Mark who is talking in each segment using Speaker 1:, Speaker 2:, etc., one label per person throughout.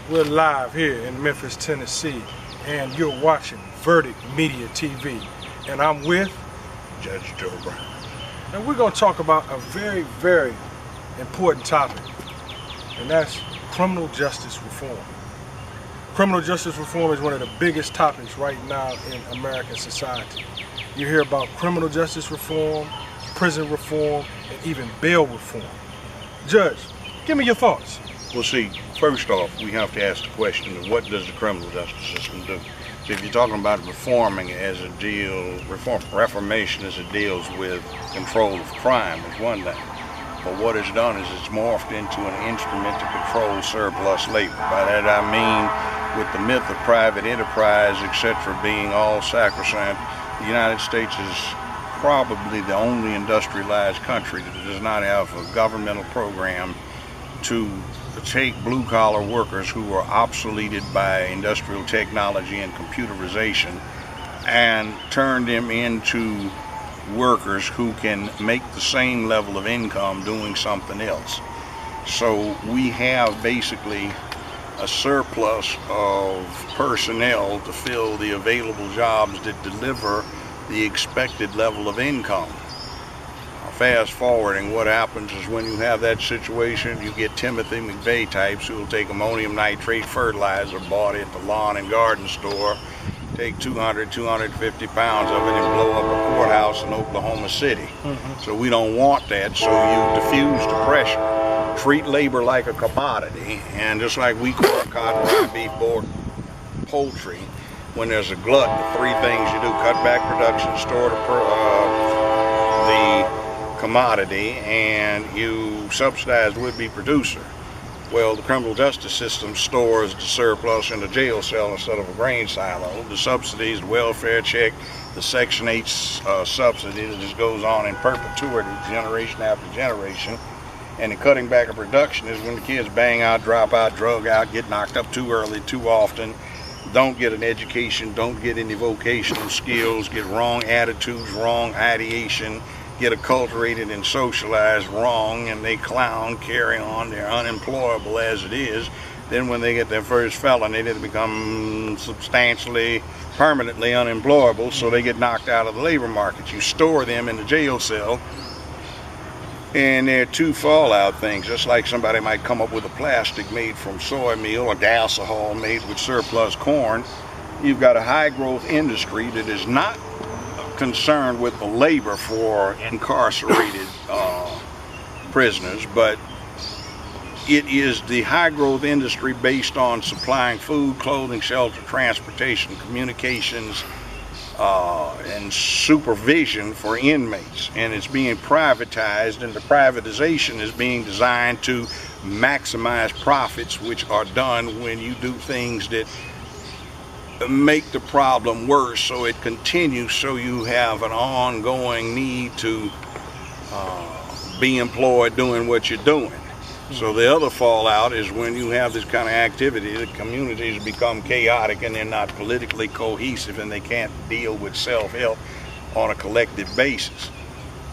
Speaker 1: We're live here in Memphis, Tennessee, and you're watching Verdict Media TV. And I'm with Judge Joe Brown. And we're going to talk about a very, very important topic, and that's criminal justice reform. Criminal justice reform is one of the biggest topics right now in American society. You hear about criminal justice reform, prison reform, and even bail reform. Judge, give me your thoughts.
Speaker 2: Well, see, first off, we have to ask the question of what does the criminal justice system do? So if you're talking about reforming as a deal, reformation as it deals with control of crime is one thing. But what it's done is it's morphed into an instrument to control surplus labor. By that I mean, with the myth of private enterprise, etc., being all sacrosanct, the United States is probably the only industrialized country that does not have a governmental program to take blue-collar workers who are obsoleted by industrial technology and computerization and turn them into workers who can make the same level of income doing something else. So we have basically a surplus of personnel to fill the available jobs that deliver the expected level of income. Fast forwarding, what happens is when you have that situation, you get Timothy McVeigh types who will take ammonium nitrate fertilizer bought at the lawn and garden store, take 250 pounds of it and blow up a courthouse in Oklahoma City. So we don't want that, so you diffuse the pressure. Treat labor like a commodity, and just like we grow cotton, rye, beef, pork, poultry, when there's a glut, the three things you do: cut back production, store the commodity, and you subsidize would-be producer. Well, the criminal justice system stores the surplus in the jail cell instead of a grain silo. The subsidies, the welfare check, the Section 8 subsidy that just goes on in perpetuity, generation after generation. And the cutting back of production is when the kids bang out, drop out, drug out, get knocked up too early, too often, don't get an education, don't get any vocational skills, get wrong attitudes, wrong ideation, get acculturated and socialized wrong, and they clown, carry on, they're unemployable as it is. Then when they get their first felony, they become substantially, permanently unemployable, so they get knocked out of the labor market. You store them in the jail cell, and there are two fallout things. Just like somebody might come up with a plastic made from soy meal or gasohol made with surplus corn, you've got a high growth industry that is not concerned with the labor for incarcerated prisoners, but it is the high growth industry based on supplying food, clothing, shelter, transportation, communications, and supervision for inmates. And it's being privatized, and the privatization is being designed to maximize profits, which are done when you do things that make the problem worse, so it continues, so you have an ongoing need to be employed doing what you're doing. So the other fallout is when you have this kind of activity, the communities become chaotic and they're not politically cohesive and they can't deal with self-help on a collective basis.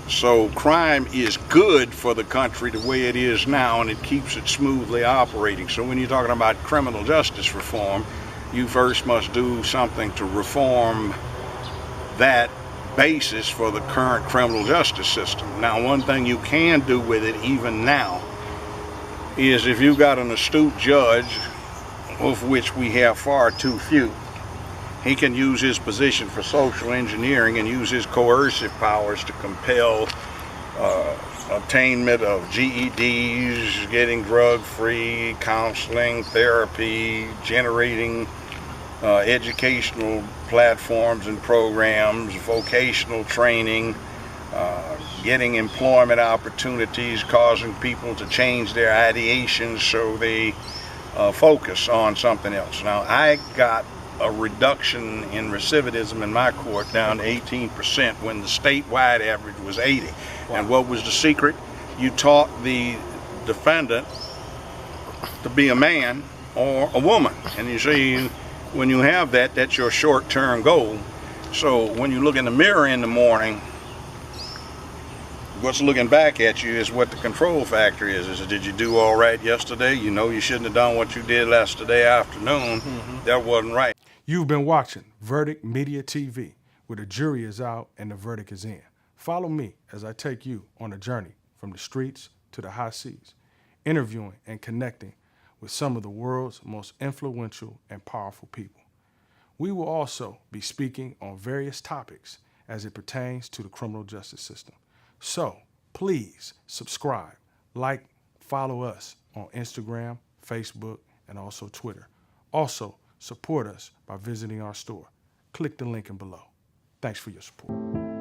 Speaker 2: So crime is good for the country the way it is now, and it keeps it smoothly operating. So when you're talking about criminal justice reform, you first must do something to reform that basis for the current criminal justice system. Now, one thing you can do with it even now is, if you've got an astute judge, of which we have far too few, he can use his position for social engineering and use his coercive powers to compel attainment of GEDs, getting drug-free, counseling, therapy, generating educational platforms and programs, vocational training, getting employment opportunities, causing people to change their ideations so they focus on something else. Now, I got a reduction in recidivism in my court down to 18% when the statewide average was 80. Wow. And what was the secret? You taught the defendant to be a man or a woman. And you see, when you have that, that's your short-term goal. So when you look in the mirror in the morning, what's looking back at you is what the control factor is. Did you do all right yesterday? You know you shouldn't have done what you did yesterday afternoon. That wasn't right.
Speaker 1: You've been watching Verdict Media TV, where the jury is out and the verdict is in. Follow me as I take you on a journey from the streets to the high seas, interviewing and connecting with some of the world's most influential and powerful people. We will also be speaking on various topics as it pertains to the criminal justice system. So please subscribe, like, follow us on Instagram, Facebook, and also Twitter. Also, support us by visiting our store. Click the link in below. Thanks for your support.